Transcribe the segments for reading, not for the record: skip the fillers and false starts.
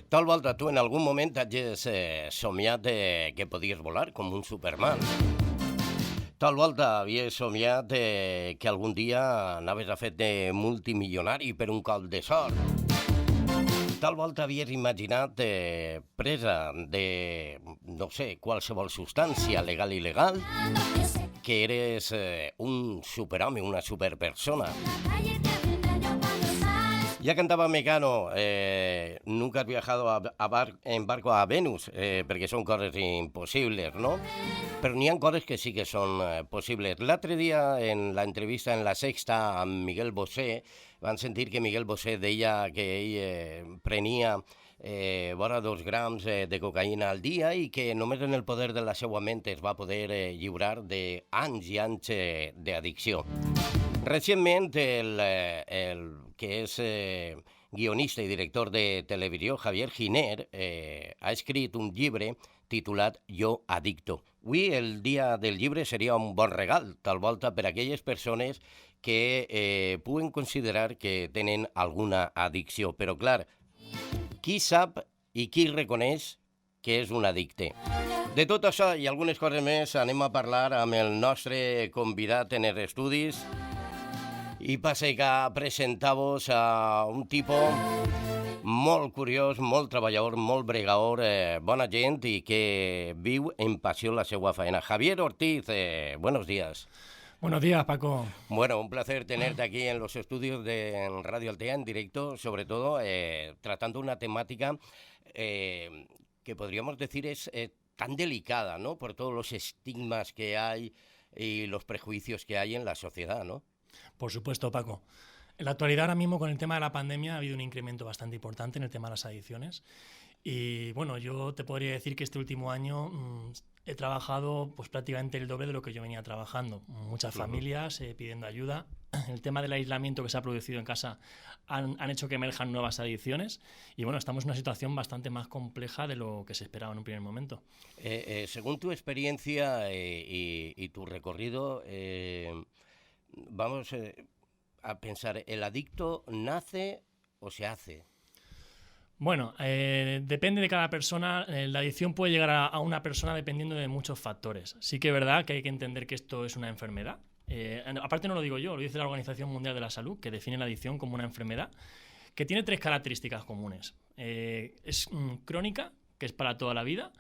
Tal volta tu en algun moment hagis somiat que podies volar com un Superman. Tal volta havies somiat que algun dia anaves a fer de multimilionari per un cop de sort. Tal volta havies imaginat presa de, no sé, qualsevol substància legal i il·legal, que eres un superhome, una superpersona. Ya cantaba Mecano, nunca has viajado en barco a Venus, perquè són coses impossibles, no? Però n'hi ha coses que sí que són possibles. L'altre dia, en la entrevista en La Sexta amb Miguel Bosé, van sentir que Miguel Bosé deia que ell prenia vora 2 grams de cocaïna al dia i que només en el poder de la seva ment es va poder lliurar d'anys i anys d'addicció. Recentment, el que és guionista i director de televisió, Javier Giner, ha escrit un llibre titulat Jo Adicto. Avui, el dia del llibre, seria un bon regal, tal volta, per a aquelles persones que puguen considerar que tenen alguna addicció. Però, clar, qui sap i qui reconeix que és un addicte? De tot això i algunes coses més anem a parlar amb el nostre convidat en els estudis i passe a presentar-vos a un tipus molt curiós, molt treballador, molt bregador, bona gent i que viu en passió la seva feina. Javier Ortiz, buenos días. Buenos días, Paco. Bueno, un placer tenerte aquí en los estudios de Radio Altea en directo, sobre todo tratando una temática que podríamos decir es tan delicada, ¿no? Por todos los estigmas que hay y los prejuicios que hay en la sociedad, ¿no? Por supuesto, Paco. En la actualidad, ahora mismo, con el tema de la pandemia, ha habido un incremento bastante importante en el tema de las adicciones. Y bueno, yo te podría decir que este último año he trabajado pues prácticamente el doble de lo que yo venía trabajando. Muchas familias pidiendo ayuda. El tema del aislamiento que se ha producido en casa han hecho que emerjan nuevas adicciones. Y bueno, estamos en una situación bastante más compleja de lo que se esperaba en un primer momento. Según tu experiencia y tu recorrido, vamos a pensar, ¿el adicto nace o se hace? Bueno, depende de cada persona. La adicción puede llegar a una persona dependiendo de muchos factores. Sí que es verdad que hay que entender que esto es una enfermedad. Aparte no lo digo yo, lo dice la Organización Mundial de la Salud, que define la adicción como una enfermedad que tiene 3 características comunes. Es crónica, que es para toda la vida.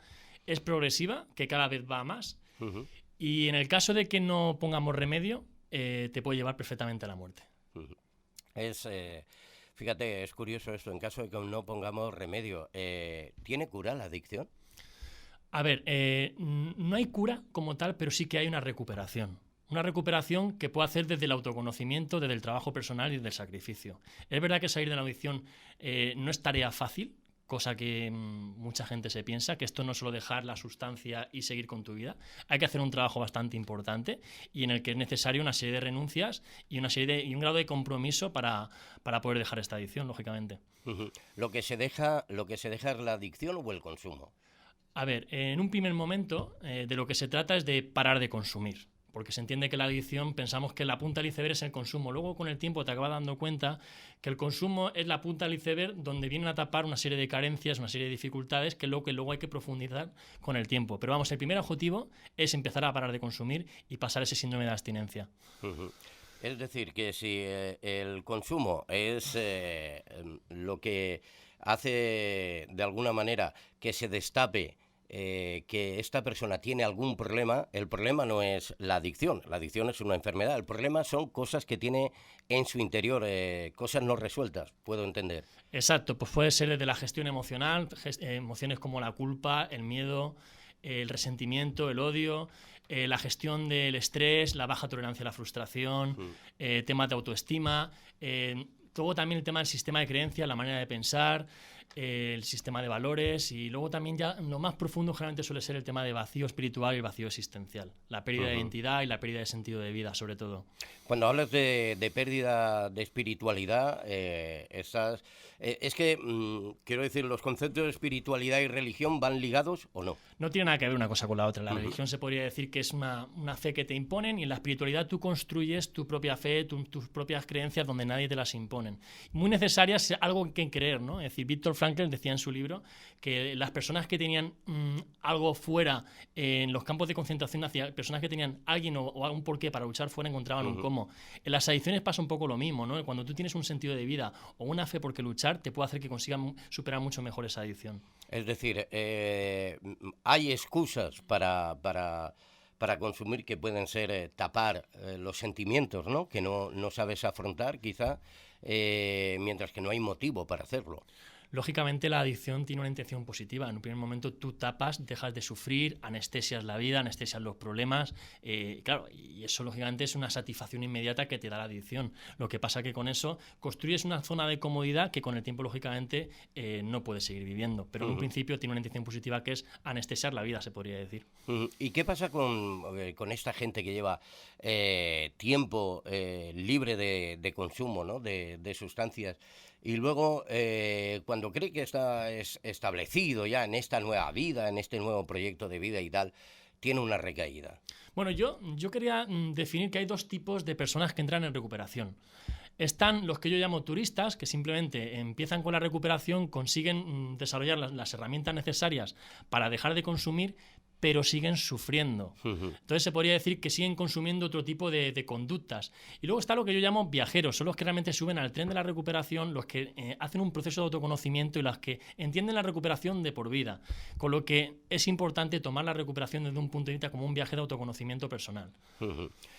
Es progresiva, que cada vez va a más. Y en el caso de que no pongamos remedio, te puede llevar perfectamente a la muerte. Fíjate, es curioso esto, en caso de que no pongamos remedio, ¿tiene cura la adicción? A ver, no hay cura como tal, pero sí que hay una recuperación. Una recuperación que puede hacer desde el autoconocimiento, desde el trabajo personal y desde el sacrificio. Es verdad que salir de la adicción no es tarea fácil, cosa que mucha gente se piensa, que esto no es solo dejar la sustancia y seguir con tu vida. Hay que hacer un trabajo bastante importante y en el que es necesario una serie de renuncias y un grado de compromiso para poder dejar esta adicción, lógicamente. ¿Lo que se deja es la adicción o el consumo? A ver, en un primer momento de lo que se trata es de parar de consumir. Porque se entiende que la adicción, pensamos que la punta del iceberg es el consumo. Luego, con el tiempo, te acabas dando cuenta que el consumo es la punta del iceberg donde vienen a tapar una serie de carencias, una serie de dificultades que luego hay que profundizar con el tiempo. Pero vamos, el primer objetivo es empezar a parar de consumir y pasar ese síndrome de abstinencia. Es decir, que si el consumo es lo que hace, de alguna manera, que se destape que esta persona tiene algún problema, el problema no es la adicción es una enfermedad, el problema son cosas que tiene en su interior, cosas no resueltas, puedo entender. Exacto, pues puede ser desde la gestión emocional, emociones como la culpa, el miedo, el resentimiento, el odio, la gestión del estrés, la baja tolerancia a la frustración, temas de autoestima, luego también el tema del sistema de creencias, la manera de pensar, el sistema de valores y luego también ya lo más profundo generalmente suele ser el tema de vacío espiritual y el vacío existencial, la pérdida de identidad y la pérdida de sentido de vida sobre todo. Cuando hablas de pérdida de espiritualidad, es que, quiero decir, ¿los conceptos de espiritualidad y religión van ligados o no? No tiene nada que ver una cosa con la otra. La religión se podría decir que es una fe que te imponen y en la espiritualidad tú construyes tu propia fe, tus propias creencias donde nadie te las imponen. Muy necesarias, algo que creer, ¿no? Es decir, Víctor Frankl decía en su libro que las personas que tenían algo fuera en los campos de concentración hacia personas que tenían alguien o un porqué para luchar fuera encontraban un cómo. En las adicciones pasa un poco lo mismo, ¿no? Cuando tú tienes un sentido de vida o una fe por qué luchar, te puede hacer que consigan superar mucho mejor esa adicción. Es decir, hay excusas para consumir que pueden ser tapar los sentimientos, ¿no? Que no sabes afrontar, quizá, mientras que no hay motivo para hacerlo. Lógicamente la adicción tiene una intención positiva. En un primer momento tú tapas, dejas de sufrir, anestesias la vida, anestesias los problemas. Claro, y eso lógicamente es una satisfacción inmediata que te da la adicción. Lo que pasa que con eso construyes una zona de comodidad que con el tiempo lógicamente no puedes seguir viviendo. Pero en un principio tiene una intención positiva que es anestesiar la vida, se podría decir. ¿Y qué pasa con esta gente que lleva tiempo libre de consumo, ¿no? de sustancias? Y luego, cuando cree que está establecido ya en esta nueva vida, en este nuevo proyecto de vida y tal, tiene una recaída. Bueno, yo quería definir que hay dos tipos de personas que entran en recuperación. Están los que yo llamo turistas, que simplemente empiezan con la recuperación, consiguen desarrollar las herramientas necesarias para dejar de consumir, pero siguen sufriendo. Entonces se podría decir que siguen consumiendo otro tipo de conductas. Y luego está lo que yo llamo viajeros, son los que realmente suben al tren de la recuperación, los que hacen un proceso de autoconocimiento y los que entienden la recuperación de por vida. Con lo que es importante tomar la recuperación desde un punto de vista como un viaje de autoconocimiento personal.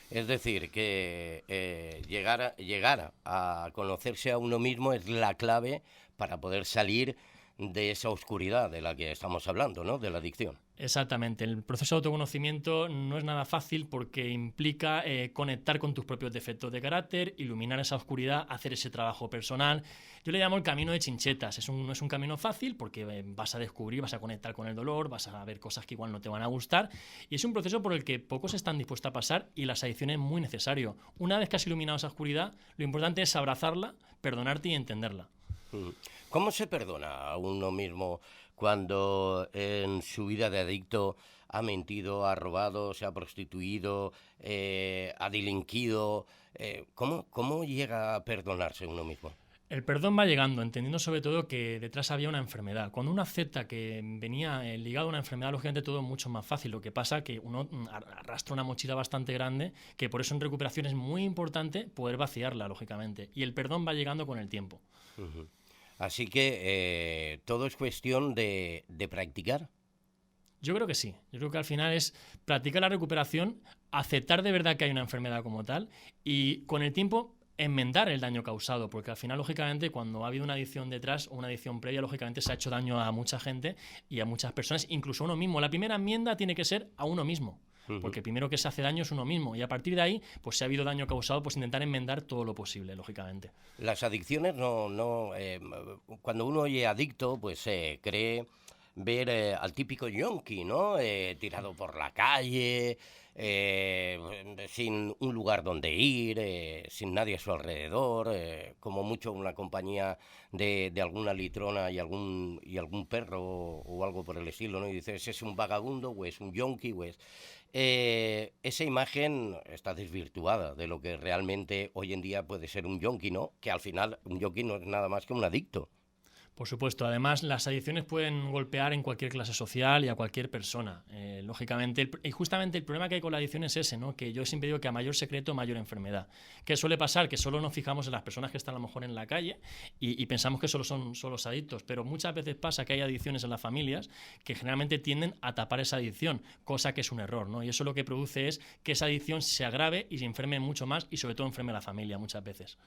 Es decir, que llegar a conocerse a uno mismo es la clave para poder salir de esa oscuridad de la que estamos hablando, ¿no? De la adicción. Exactamente. El proceso de autoconocimiento no es nada fácil porque implica conectar con tus propios defectos de carácter, iluminar esa oscuridad, hacer ese trabajo personal. Yo le llamo el camino de chinchetas. No es un camino fácil porque vas a descubrir, vas a conectar con el dolor, vas a ver cosas que igual no te van a gustar. Y es un proceso por el que pocos están dispuestos a pasar y las adicciones es muy necesario. Una vez que has iluminado esa oscuridad, lo importante es abrazarla, perdonarte y entenderla. ¿Cómo se perdona a uno mismo cuando en su vida de adicto ha mentido, ha robado, se ha prostituido, ha delinquido? ¿Cómo llega a perdonarse uno mismo? El perdón va llegando, entendiendo sobre todo que detrás había una enfermedad. Cuando uno acepta que venía ligado a una enfermedad, lógicamente todo es mucho más fácil. Lo que pasa es que uno arrastra una mochila bastante grande, que por eso en recuperación es muy importante poder vaciarla, lógicamente. Y el perdón va llegando con el tiempo. Así que todo es cuestión de practicar. Yo creo que sí. Yo creo que al final es practicar la recuperación, aceptar de verdad que hay una enfermedad como tal y con el tiempo enmendar el daño causado, porque al final, lógicamente, cuando ha habido una adicción detrás o una adicción previa, lógicamente se ha hecho daño a mucha gente y a muchas personas, incluso a uno mismo. La primera enmienda tiene que ser a uno mismo. Porque primero que se hace daño es uno mismo y a partir de ahí, pues si ha habido daño causado, pues intentar enmendar todo lo posible, lógicamente. Las adicciones cuando uno oye adicto, pues cree ver al típico yonki, ¿no? Tirado por la calle, sin un lugar donde ir, sin nadie a su alrededor, como mucho una compañía de alguna litrona y algún perro o algo por el estilo, ¿no? Y dices, ¿es un vagabundo o es un yonki o es...? Esa imagen está desvirtuada de lo que realmente hoy en día puede ser un yonki, ¿no? Que al final un yonki no es nada más que un adicto. Por supuesto, además las adicciones pueden golpear en cualquier clase social y a cualquier persona. Lógicamente, y justamente el problema que hay con la adicción es ese, ¿no? Que yo siempre digo que a mayor secreto, mayor enfermedad. ¿Qué suele pasar? Que solo nos fijamos en las personas que están a lo mejor en la calle y pensamos que solo son los adictos, pero muchas veces pasa que hay adicciones en las familias que generalmente tienden a tapar esa adicción, cosa que es un error, ¿no? Y eso lo que produce es que esa adicción se agrave y se enferme mucho más y sobre todo enferme a la familia muchas veces.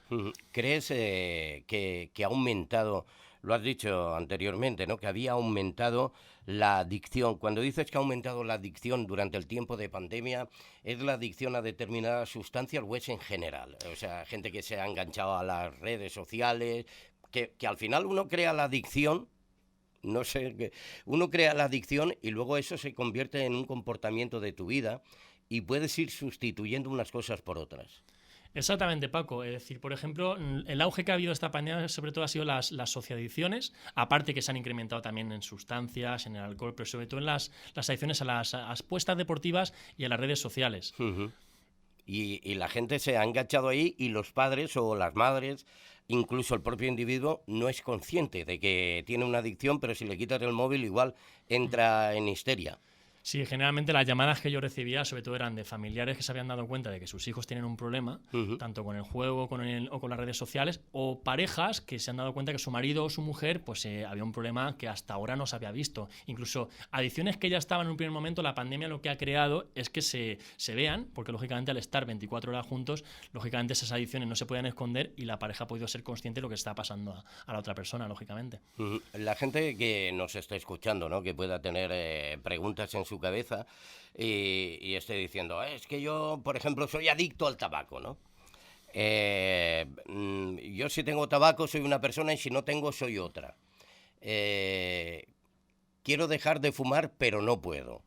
¿Crees que ha aumentado... Lo has dicho anteriormente, ¿no? Que había aumentado la adicción. Cuando dices que ha aumentado la adicción durante el tiempo de pandemia, ¿es la adicción a determinadas sustancias o es en general? O sea, gente que se ha enganchado a las redes sociales, que al final uno crea la adicción, no sé, uno crea la adicción y luego eso se convierte en un comportamiento de tu vida y puedes ir sustituyendo unas cosas por otras. Exactamente, Paco. Es decir, por ejemplo, el auge que ha habido esta pandemia sobre todo ha sido las sociadicciones, aparte que se han incrementado también en sustancias, en el alcohol, pero sobre todo en las adicciones a las apuestas deportivas y a las redes sociales. Y la gente se ha enganchado ahí y los padres o las madres, incluso el propio individuo, no es consciente de que tiene una adicción, pero si le quitas el móvil igual entra en histeria. Sí, generalmente las llamadas que yo recibía sobre todo eran de familiares que se habían dado cuenta de que sus hijos tienen un problema, tanto con el juego o con las redes sociales, o parejas que se han dado cuenta que su marido o su mujer pues había un problema que hasta ahora no se había visto. Incluso adicciones que ya estaban en un primer momento, la pandemia lo que ha creado es que se vean, porque lógicamente al estar 24 horas juntos, lógicamente esas adicciones no se pueden esconder y la pareja ha podido ser consciente de lo que está pasando a la otra persona, lógicamente. La gente que nos está escuchando, ¿no? Que pueda tener preguntas en su cabeza y esté diciendo, es que yo, por ejemplo, soy adicto al tabaco, ¿no? Yo si tengo tabaco soy una persona y si no tengo soy otra. Quiero dejar de fumar pero no puedo.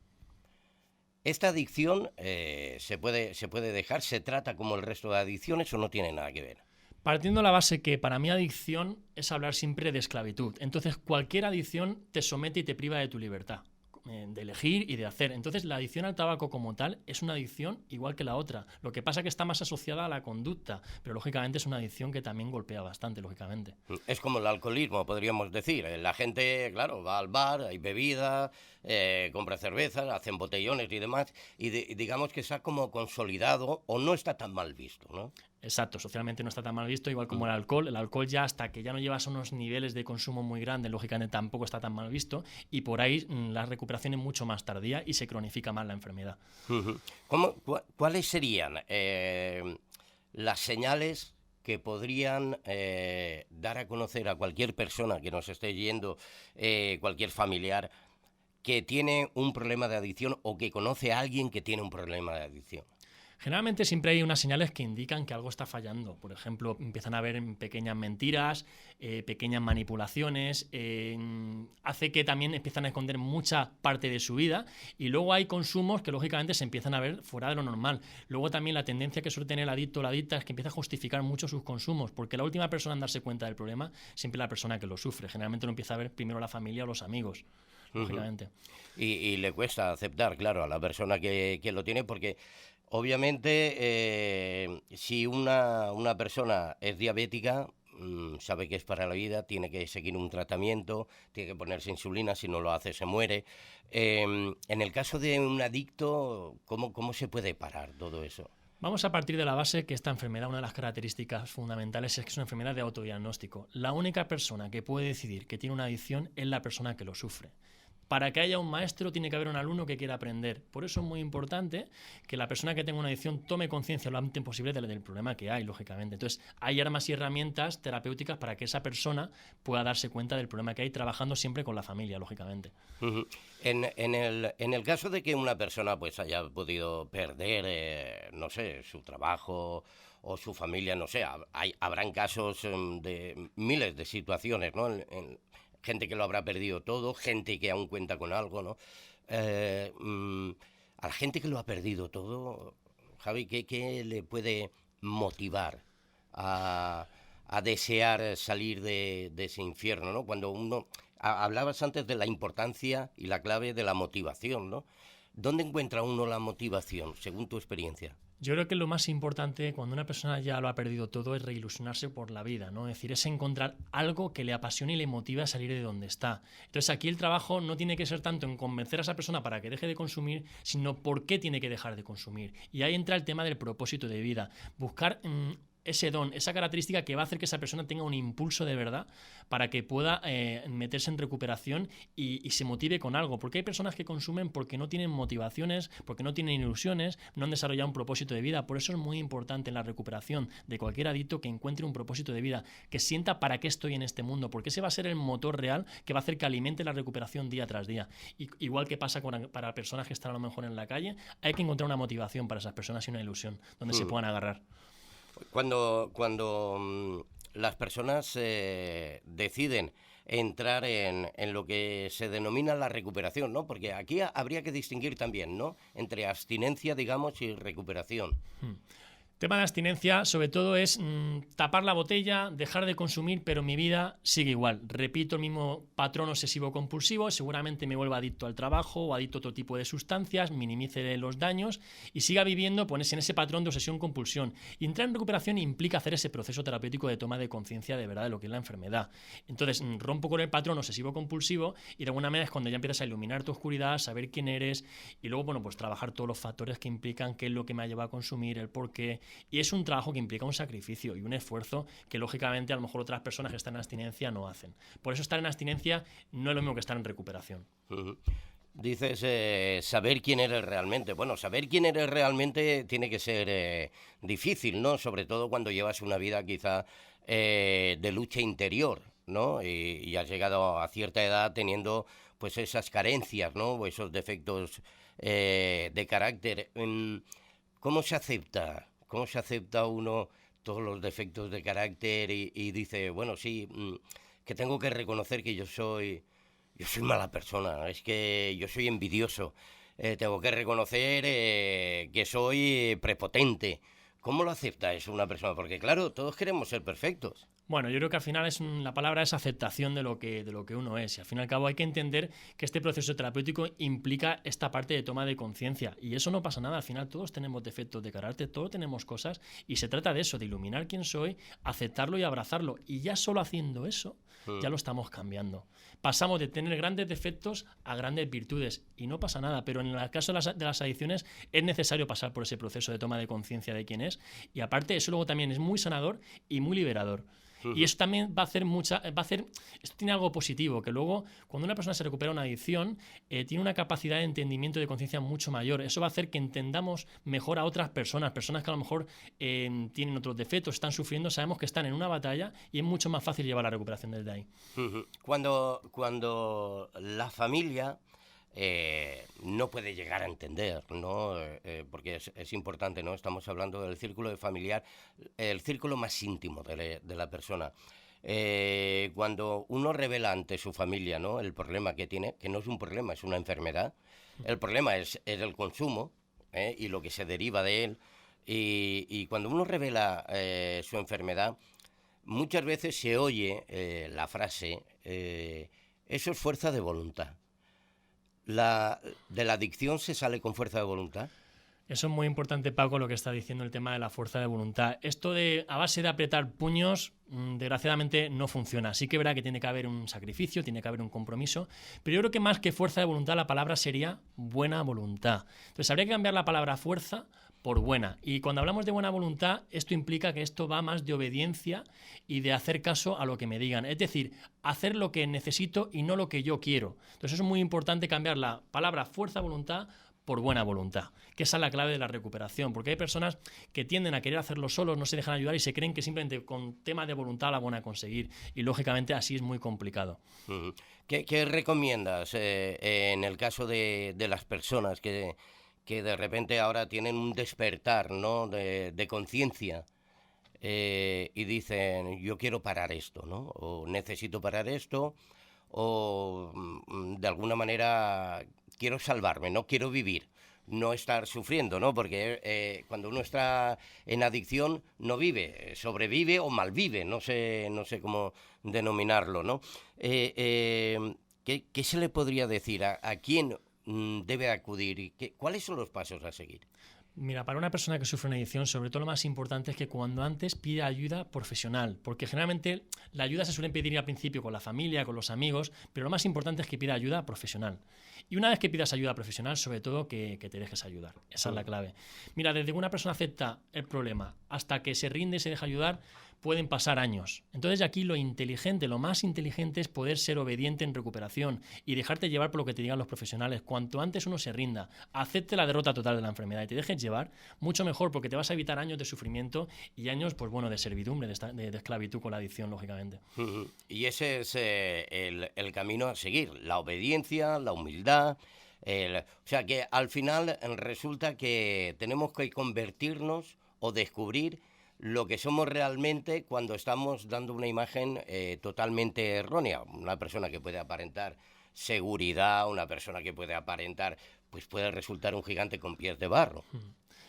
¿Esta adicción se puede dejar? ¿Se trata como el resto de adicciones o no tiene nada que ver? Partiendo de la base que para mí adicción es hablar siempre de esclavitud. Entonces cualquier adicción te somete y te priva de tu libertad, de elegir y de hacer. Entonces la adicción al tabaco como tal es una adicción igual que la otra. Lo que pasa es que está más asociada a la conducta, pero lógicamente es una adicción que también golpea bastante, lógicamente. Es como el alcoholismo, podríamos decir. La gente, claro, va al bar, hay bebida, compra cervezas, hacen botellones y demás, y digamos que está como consolidado o no está tan mal visto, ¿no? Exacto, socialmente no está tan mal visto, igual como el alcohol. El alcohol ya hasta que ya no llevas unos niveles de consumo muy grandes, lógicamente tampoco está tan mal visto y por ahí la recuperación es mucho más tardía y se cronifica más la enfermedad. ¿Cuáles serían las señales que podrían dar a conocer a cualquier persona que nos esté yendo, cualquier familiar, que tiene un problema de adicción o que conoce a alguien que tiene un problema de adicción? Generalmente siempre hay unas señales que indican que algo está fallando. Por ejemplo, empiezan a haber pequeñas mentiras, pequeñas manipulaciones, hace que también empiezan a esconder mucha parte de su vida y luego hay consumos que lógicamente se empiezan a ver fuera de lo normal. Luego también la tendencia que suele tener el adicto o la adicta es que empieza a justificar mucho sus consumos, porque la última persona en darse cuenta del problema siempre es la persona que lo sufre. Generalmente lo empieza a ver primero la familia o los amigos. Lógicamente. Y le cuesta aceptar, claro, a la persona que lo tiene, porque obviamente si una persona es diabética, sabe que es para la vida, tiene que seguir un tratamiento, tiene que ponerse insulina, si no lo hace se muere. En el caso de un adicto, ¿cómo se puede parar todo eso? Vamos a partir de la base que esta enfermedad, una de las características fundamentales es que es una enfermedad de autodiagnóstico. La única persona que puede decidir que tiene una adicción es la persona que lo sufre. Para que haya un maestro tiene que haber un alumno que quiera aprender. Por eso es muy importante que la persona que tenga una adicción tome conciencia lo antes posible del problema que hay, lógicamente. Entonces, hay armas y herramientas terapéuticas para que esa persona pueda darse cuenta del problema que hay, trabajando siempre con la familia, lógicamente. En el caso de que una persona pues haya podido perder, no sé, su trabajo o su familia, no sé, habrán casos de miles de situaciones, ¿no? Gente que lo habrá perdido todo, gente que aún cuenta con algo, ¿no? A la gente que lo ha perdido todo, Javi, ¿qué le puede motivar a desear salir de ese infierno, ¿no? Cuando uno... Hablabas antes de la importancia y la clave de la motivación, ¿no? ¿Dónde encuentra uno la motivación, según tu experiencia? Yo creo que lo más importante cuando una persona ya lo ha perdido todo es reilusionarse por la vida, ¿no? Es decir, es encontrar algo que le apasione y le motive a salir de donde está. Entonces aquí el trabajo no tiene que ser tanto en convencer a esa persona para que deje de consumir, sino por qué tiene que dejar de consumir. Y ahí entra el tema del propósito de vida. Buscar ese don, esa característica que va a hacer que esa persona tenga un impulso de verdad para que pueda meterse en recuperación y se motive con algo. Porque hay personas que consumen porque no tienen motivaciones, porque no tienen ilusiones, no han desarrollado un propósito de vida. Por eso es muy importante en la recuperación de cualquier adicto que encuentre un propósito de vida, que sienta para qué estoy en este mundo, porque ese va a ser el motor real que va a hacer que alimente la recuperación día tras día. Y, igual que pasa para personas que están a lo mejor en la calle, hay que encontrar una motivación para esas personas y una ilusión donde se puedan agarrar. Cuando las personas deciden entrar en lo que se denomina la recuperación, ¿no? Porque aquí habría que distinguir también, ¿no? Entre abstinencia, digamos, y recuperación. Tema de abstinencia, sobre todo, es tapar la botella, dejar de consumir, pero mi vida sigue igual. Repito el mismo patrón obsesivo-compulsivo, seguramente me vuelva adicto al trabajo o adicto a otro tipo de sustancias, minimice los daños y siga viviendo pues, en ese patrón de obsesión-compulsión. Y entrar en recuperación implica hacer ese proceso terapéutico de toma de conciencia de verdad de lo que es la enfermedad. Entonces, rompo con el patrón obsesivo-compulsivo y de alguna manera es cuando ya empiezas a iluminar tu oscuridad, saber quién eres y luego, bueno, pues trabajar todos los factores que implican qué es lo que me ha llevado a consumir, el por qué. Y es un trabajo que implica un sacrificio y un esfuerzo que lógicamente a lo mejor otras personas que están en abstinencia no hacen. Por eso estar en abstinencia no es lo mismo que estar en recuperación. Dices saber quién eres realmente. Bueno, saber quién eres realmente tiene que ser difícil, ¿no? Sobre todo cuando llevas una vida quizá de lucha interior, ¿no? Y has llegado a cierta edad teniendo pues esas carencias, ¿no? O esos defectos de carácter. ¿Cómo se acepta? ¿Cómo se acepta uno todos los defectos de carácter y dice, bueno, sí, que tengo que reconocer que yo soy mala persona, es que yo soy envidioso, tengo que reconocer que soy prepotente? ¿Cómo lo acepta eso una persona? Porque claro, todos queremos ser perfectos. Bueno, yo creo que al final la palabra es aceptación de lo que uno es. Y al fin y al cabo hay que entender que este proceso terapéutico implica esta parte de toma de conciencia. Y eso no pasa nada. Al final todos tenemos defectos de carácter, todos tenemos cosas. Y se trata de eso, de iluminar quién soy, aceptarlo y abrazarlo. Y ya solo haciendo eso, ya lo estamos cambiando. Pasamos de tener grandes defectos a grandes virtudes. Y no pasa nada. Pero en el caso de las adicciones es necesario pasar por ese proceso de toma de conciencia de quién es. Y aparte, eso luego también es muy sanador y muy liberador. Y eso también esto tiene algo positivo, que luego cuando una persona se recupera una adicción, tiene una capacidad de entendimiento y de conciencia mucho mayor. Eso va a hacer que entendamos mejor a otras personas que a lo mejor tienen otros defectos, están sufriendo, sabemos que están en una batalla y es mucho más fácil llevar la recuperación desde ahí. Cuando la familia no puede llegar a entender, ¿no? Porque es importante, ¿no? Estamos hablando del círculo familiar, el círculo más íntimo de la persona. Cuando uno revela ante su familia, ¿no?, el problema que tiene, que no es un problema, es una enfermedad. El problema es el consumo y lo que se deriva de él. Y cuando uno revela su enfermedad, muchas veces se oye la frase, eso es fuerza de voluntad. ¿De la adicción se sale con fuerza de voluntad? Eso es muy importante, Paco, lo que está diciendo el tema de la fuerza de voluntad. Esto a base de apretar puños, desgraciadamente no funciona. Sí que es verdad que tiene que haber un sacrificio, tiene que haber un compromiso, pero yo creo que más que fuerza de voluntad la palabra sería buena voluntad. Entonces habría que cambiar la palabra fuerza por buena. Y cuando hablamos de buena voluntad, esto implica que esto va más de obediencia y de hacer caso a lo que me digan. Es decir, hacer lo que necesito y no lo que yo quiero. Entonces eso es muy importante, cambiar la palabra fuerza de voluntad por buena voluntad, que esa es la clave de la recuperación, porque hay personas que tienden a querer hacerlo solos, no se dejan ayudar y se creen que simplemente con tema de voluntad la van a conseguir, y lógicamente así es muy complicado. ¿Qué recomiendas en el caso de las personas que de repente ahora tienen un despertar, ¿no?, de conciencia y dicen, yo quiero parar esto, ¿no?, o necesito parar esto, o de alguna manera quiero salvarme, no quiero vivir, no estar sufriendo, ¿no? Porque cuando uno está en adicción no vive, sobrevive o malvive, no sé cómo denominarlo, ¿no? ¿Qué se le podría decir? ¿A quién debe acudir? ¿Y cuáles son los pasos a seguir? Mira, para una persona que sufre una adicción, sobre todo lo más importante es que cuando antes pida ayuda profesional, porque generalmente la ayuda se suele pedir al principio con la familia, con los amigos, pero lo más importante es que pida ayuda profesional. Y una vez que pidas ayuda profesional, sobre todo que te dejes ayudar. Esa es la clave. Mira, desde que una persona acepta el problema hasta que se rinde y se deja ayudar, pueden pasar años. Entonces aquí lo inteligente, lo más inteligente es poder ser obediente en recuperación y dejarte llevar por lo que te digan los profesionales. Cuanto antes uno se rinda, acepte la derrota total de la enfermedad y te dejes llevar, mucho mejor, porque te vas a evitar años de sufrimiento y años, pues bueno, de servidumbre, de esclavitud con la adicción, lógicamente. Y ese es el camino a seguir, la obediencia, la humildad. O sea que al final resulta que tenemos que convertirnos o descubrir lo que somos realmente cuando estamos dando una imagen totalmente errónea. Una persona que puede aparentar seguridad, una persona que puede aparentar, pues puede resultar un gigante con pies de barro.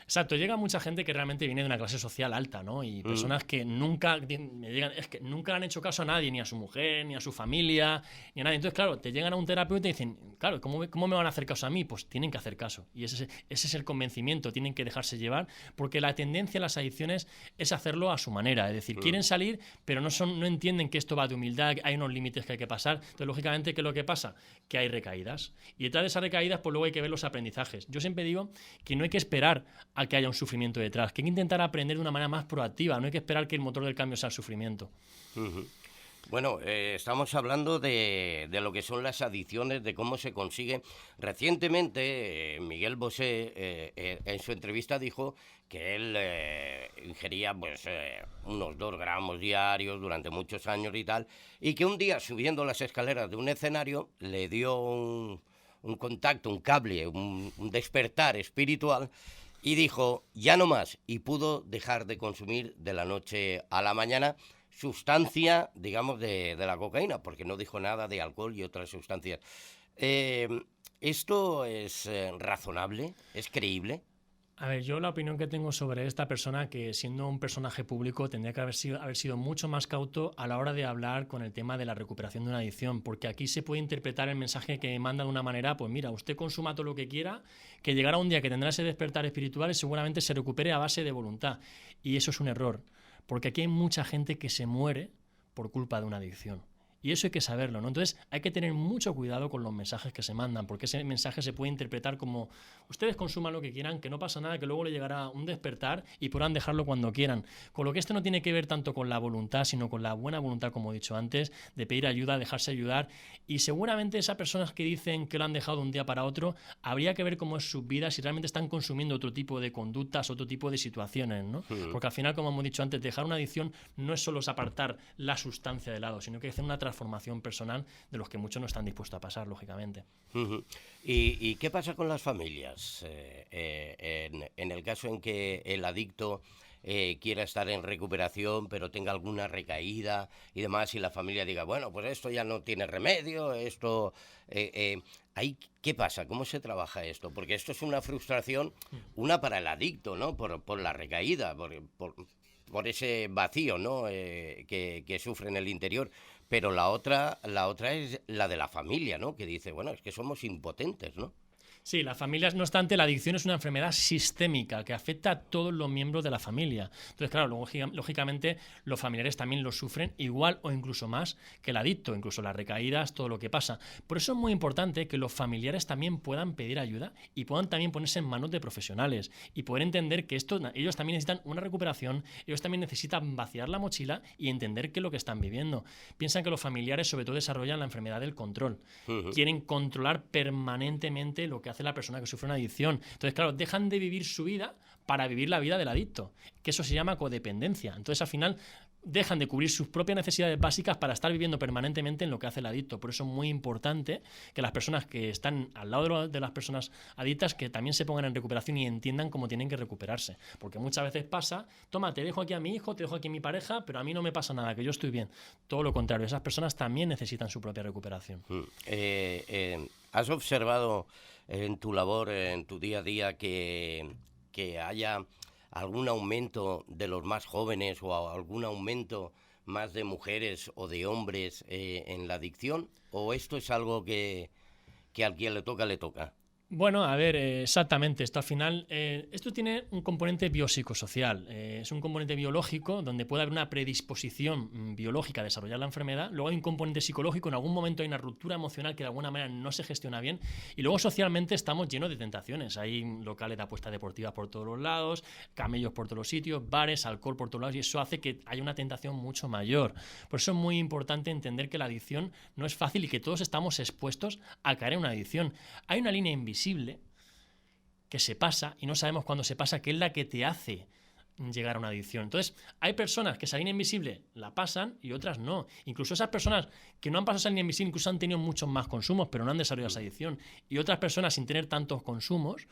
Exacto, llega mucha gente que realmente viene de una clase social alta, ¿no? Y personas que nunca me llegan, es que nunca le han hecho caso a nadie, ni a su mujer, ni a su familia, ni a nadie. Entonces, claro, te llegan a un terapeuta y dicen, claro, ¿cómo me van a hacer caso a mí? Pues tienen que hacer caso. Y ese es el convencimiento, tienen que dejarse llevar, porque la tendencia a las adicciones es hacerlo a su manera. Es decir, quieren salir, pero no entienden que esto va de humildad, hay unos límites que hay que pasar. Entonces, lógicamente, ¿qué es lo que pasa? Que hay recaídas. Y detrás de esas recaídas, pues luego hay que ver los aprendizajes. Yo siempre digo que no hay que esperar a que haya un sufrimiento detrás, que hay que intentar aprender de una manera más proactiva, no hay que esperar que el motor del cambio sea el sufrimiento. Bueno, estamos hablando de lo que son las adicciones, de cómo se consigue. Recientemente, Miguel Bosé, en su entrevista, dijo que él ingería pues unos 2 gramos diarios durante muchos años y tal, y que un día, subiendo las escaleras de un escenario, le dio un contacto, un cable, un despertar espiritual, y dijo, ya no más, y pudo dejar de consumir de la noche a la mañana sustancia, digamos, de la cocaína, porque no dijo nada de alcohol y otras sustancias. ¿Esto es razonable? ¿Es creíble? A ver, yo la opinión que tengo sobre esta persona, que siendo un personaje público tendría que haber sido mucho más cauto a la hora de hablar con el tema de la recuperación de una adicción, porque aquí se puede interpretar el mensaje que manda de una manera, pues mira, usted consuma todo lo que quiera, que llegará un día que tendrá ese despertar espiritual y seguramente se recupere a base de voluntad. Y eso es un error, porque aquí hay mucha gente que se muere por culpa de una adicción. Y eso hay que saberlo, ¿no? Entonces hay que tener mucho cuidado con los mensajes que se mandan, porque ese mensaje se puede interpretar como ustedes consuman lo que quieran, que no pasa nada, que luego le llegará un despertar y podrán dejarlo cuando quieran. Con lo que esto no tiene que ver tanto con la voluntad, sino con la buena voluntad, como he dicho antes, de pedir ayuda, dejarse ayudar. Y seguramente esas personas que dicen que lo han dejado de un día para otro, habría que ver cómo es su vida, si realmente están consumiendo otro tipo de conductas, otro tipo de situaciones, ¿no? Porque al final, como hemos dicho antes, dejar una adicción no es solo apartar la sustancia de lado, sino que hacer una transformación personal de los que muchos no están dispuestos a pasar, lógicamente. ¿Y qué pasa con las familias? En el caso en que el adicto quiera estar en recuperación, pero tenga alguna recaída y demás, y la familia diga, bueno, pues esto ya no tiene remedio, esto... ¿ahí qué pasa? ¿Cómo se trabaja esto? Porque esto es una frustración, una para el adicto, ¿no? Por la recaída, por ese vacío, ¿no? Que sufre en el interior. Pero la otra es la de la familia, ¿no? Que dice, bueno, es que somos impotentes, ¿no? Sí, las familias, no obstante, la adicción es una enfermedad sistémica que afecta a todos los miembros de la familia. Entonces, claro, lógicamente los familiares también lo sufren igual o incluso más que el adicto, incluso las recaídas, todo lo que pasa. Por eso es muy importante que los familiares también puedan pedir ayuda y puedan también ponerse en manos de profesionales y poder entender que ellos también necesitan una recuperación, ellos también necesitan vaciar la mochila y entender qué es lo que están viviendo. Piensan que los familiares sobre todo desarrollan la enfermedad del control. Quieren controlar permanentemente lo que hace la persona que sufre una adicción. Entonces, claro, dejan de vivir su vida para vivir la vida del adicto, que eso se llama codependencia. Entonces, al final, dejan de cubrir sus propias necesidades básicas para estar viviendo permanentemente en lo que hace el adicto. Por eso es muy importante que las personas que están al lado de las personas adictas que también se pongan en recuperación y entiendan cómo tienen que recuperarse. Porque muchas veces pasa, toma, te dejo aquí a mi hijo, te dejo aquí a mi pareja, pero a mí no me pasa nada, que yo estoy bien. Todo lo contrario, esas personas también necesitan su propia recuperación. ¿Has observado en tu labor, en tu día a día, que haya algún aumento de los más jóvenes o algún aumento más de mujeres o de hombres en la adicción? ¿O esto es algo que a quien le toca, le toca? Bueno, a ver, exactamente. Esto al final, esto tiene un componente biopsicosocial. Es un componente biológico donde puede haber una predisposición biológica a desarrollar la enfermedad. Luego hay un componente psicológico. En algún momento hay una ruptura emocional que de alguna manera no se gestiona bien. Y luego socialmente estamos llenos de tentaciones. Hay locales de apuestas deportivas por todos los lados, camellos por todos los sitios, bares, alcohol por todos lados. Y eso hace que haya una tentación mucho mayor. Por eso es muy importante entender que la adicción no es fácil y que todos estamos expuestos a caer en una adicción. Hay una línea invisible que se pasa y no sabemos cuándo se pasa, que es la que te hace llegar a una adicción. Entonces, hay personas que esa línea invisible la pasan y otras no. Incluso esas personas que no han pasado esa línea invisible incluso han tenido muchos más consumos, pero no han desarrollado esa adicción. Y otras personas sin tener tantos consumos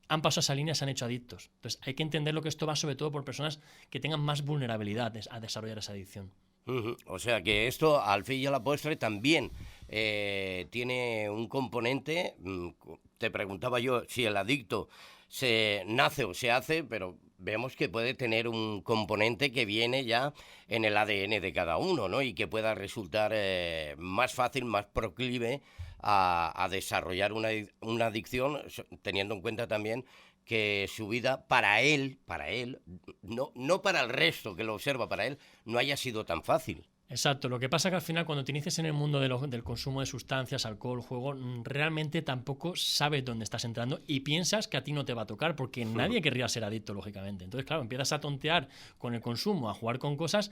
han pasado esa línea y se han hecho adictos. Entonces, hay que entender lo que esto va sobre todo por personas que tengan más vulnerabilidad a desarrollar esa adicción. O sea que esto, al fin y a la postre, también tiene un componente. Te preguntaba yo si el adicto se nace o se hace, pero vemos que puede tener un componente que viene ya en el ADN de cada uno, ¿no? Y que pueda resultar más fácil, más proclive a desarrollar una adicción, teniendo en cuenta también que su vida para él, no para el resto que lo observa, para él, no haya sido tan fácil. Exacto, lo que pasa es que al final cuando te inicias en el mundo del consumo de sustancias, alcohol, juego, realmente tampoco sabes dónde estás entrando y piensas que a ti no te va a tocar porque nadie querría ser adicto, lógicamente. Entonces, claro, empiezas a tontear con el consumo, a jugar con cosas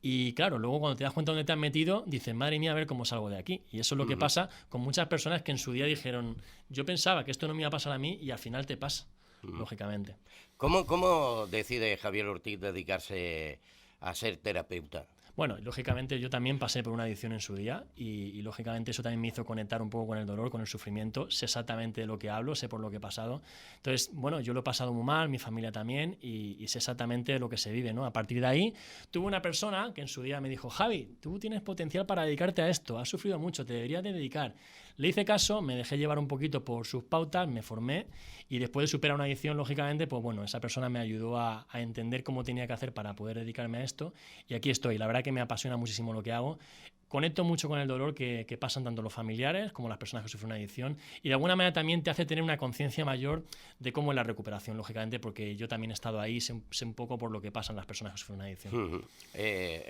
y, claro, luego cuando te das cuenta dónde te has metido, dices, madre mía, a ver cómo salgo de aquí. Y eso es lo que pasa con muchas personas que en su día dijeron, yo pensaba que esto no me iba a pasar a mí y al final te pasa, lógicamente. ¿Cómo decide Javier Ortiz dedicarse a ser terapeuta? Bueno, lógicamente yo también pasé por una adicción en su día y lógicamente eso también me hizo conectar un poco con el dolor, con el sufrimiento, sé exactamente de lo que hablo, sé por lo que he pasado. Entonces, bueno, yo lo he pasado muy mal, mi familia también y sé exactamente lo que se vive, ¿no? A partir de ahí, tuve una persona que en su día me dijo, Javi, tú tienes potencial para dedicarte a esto, has sufrido mucho, te deberías de dedicar. Le hice caso, me dejé llevar un poquito por sus pautas, me formé y después de superar una adicción, lógicamente, pues bueno, esa persona me ayudó a entender cómo tenía que hacer para poder dedicarme a esto y aquí estoy. La verdad que me apasiona muchísimo lo que hago. Conecto mucho con el dolor que pasan tanto los familiares como las personas que sufren una adicción y de alguna manera también te hace tener una conciencia mayor de cómo es la recuperación, lógicamente, porque yo también he estado ahí, sé un poco por lo que pasan las personas que sufren una adicción.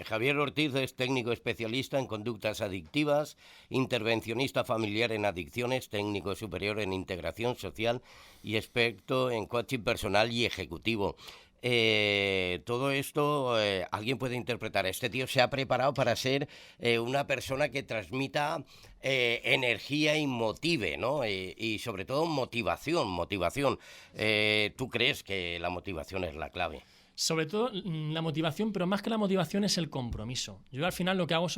Javier Ortiz es técnico especialista en conductas adictivas, intervencionista familiar en adicciones, técnico superior en integración social y experto en coaching personal y ejecutivo. Todo esto alguien puede interpretar. Este tío se ha preparado para ser una persona que transmita energía y motive, ¿no? Y sobre todo motivación. ¿Tú crees que la motivación es la clave? Sobre todo la motivación, pero más que la motivación es el compromiso. Yo al final lo que hago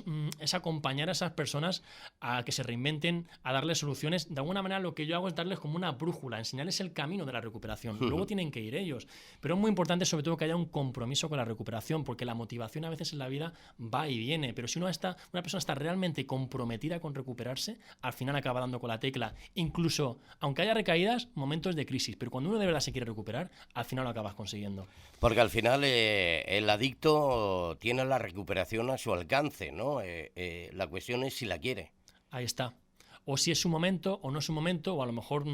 es acompañar a esas personas a que se reinventen, a darles soluciones. De alguna manera lo que yo hago es darles como una brújula, enseñarles el camino de la recuperación. Luego tienen que ir ellos. Pero es muy importante sobre todo que haya un compromiso con la recuperación, porque la motivación a veces en la vida va y viene. Pero si una persona está realmente comprometida con recuperarse, al final acaba dando con la tecla. Incluso, aunque haya recaídas, momentos de crisis. Pero cuando uno de verdad se quiere recuperar, al final lo acabas consiguiendo. Porque al final el adicto tiene la recuperación a su alcance, ¿no? La cuestión es si la quiere. Ahí está. O si es su momento o no es su momento, o a lo mejor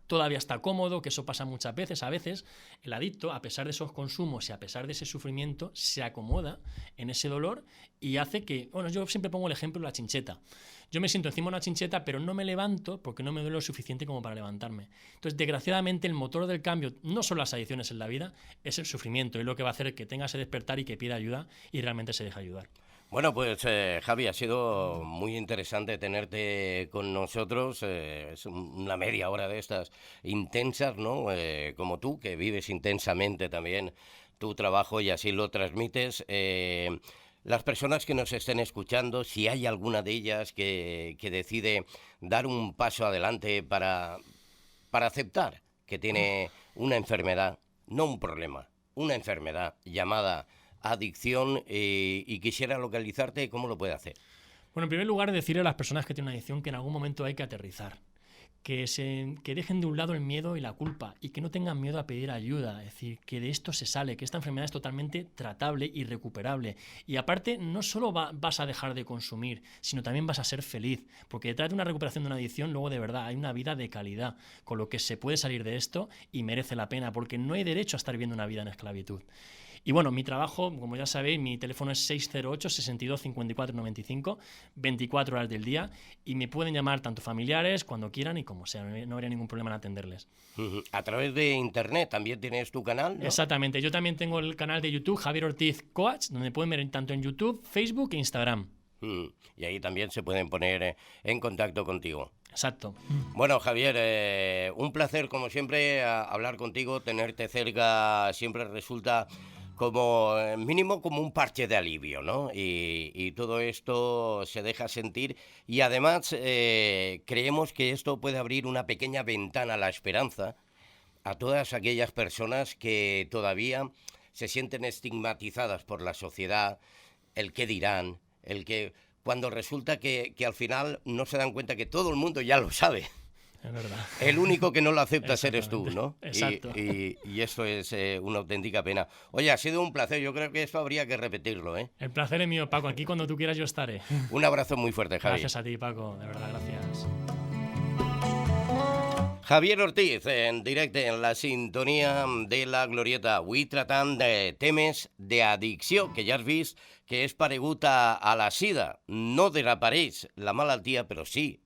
todavía está cómodo, que eso pasa muchas veces. A veces el adicto, a pesar de esos consumos y a pesar de ese sufrimiento, se acomoda en ese dolor y hace que, bueno, yo siempre pongo el ejemplo de la chincheta. Yo me siento encima de una chincheta, pero no me levanto porque no me duele lo suficiente como para levantarme. Entonces, desgraciadamente, el motor del cambio no son las adicciones en la vida, es el sufrimiento. Es lo que va a hacer que tenga ese despertar y que pida ayuda y realmente se deje ayudar. Bueno, pues Javi, ha sido muy interesante tenerte con nosotros. Es una media hora de estas intensas, ¿no? Como tú, que vives intensamente también tu trabajo y así lo transmites. Las personas que nos estén escuchando, si hay alguna de ellas que decide dar un paso adelante para aceptar que tiene una enfermedad, no un problema, una enfermedad llamada adicción y quisiera localizarte, ¿cómo lo puede hacer? Bueno, en primer lugar, decirle a las personas que tienen una adicción que en algún momento hay que aterrizar. Que dejen de un lado el miedo y la culpa y que no tengan miedo a pedir ayuda, es decir, que de esto se sale, que esta enfermedad es totalmente tratable y recuperable. Y aparte, no solo vas a dejar de consumir, sino también vas a ser feliz, porque detrás de una recuperación de una adicción, luego de verdad hay una vida de calidad, con lo que se puede salir de esto y merece la pena, porque no hay derecho a estar viviendo una vida en esclavitud. Y bueno, mi trabajo, como ya sabéis, mi teléfono es 608 62 54 95, 24 horas del día, y me pueden llamar tanto familiares cuando quieran y como sea, no habría ningún problema en atenderles. A través de internet también tienes tu canal, ¿no? Exactamente, yo también tengo el canal de YouTube, Javier Ortiz Coach, donde pueden ver tanto en YouTube, Facebook e Instagram. Y ahí también se pueden poner en contacto contigo. Exacto. Bueno, Javier, un placer como siempre hablar contigo, tenerte cerca siempre resulta como mínimo como un parche de alivio, ¿no? Y todo esto se deja sentir y además creemos que esto puede abrir una pequeña ventana a la esperanza a todas aquellas personas que todavía se sienten estigmatizadas por la sociedad, el qué dirán, el que cuando resulta que al final no se dan cuenta que todo el mundo ya lo sabe. Es verdad. El único que no lo aceptas eres tú, ¿no? Exacto. Y eso es una auténtica pena. Oye, ha sido un placer. Yo creo que esto habría que repetirlo, ¿eh? El placer es mío, Paco. Aquí cuando tú quieras yo estaré. Un abrazo muy fuerte, Javi. Gracias a ti, Paco. De verdad, gracias. Javier Ortiz, en directe en la sintonia de la Glorieta. Avui tratant de temes d'addicció, que ja has vist que és paregut a la sida. No desapareix la malaltia, però sí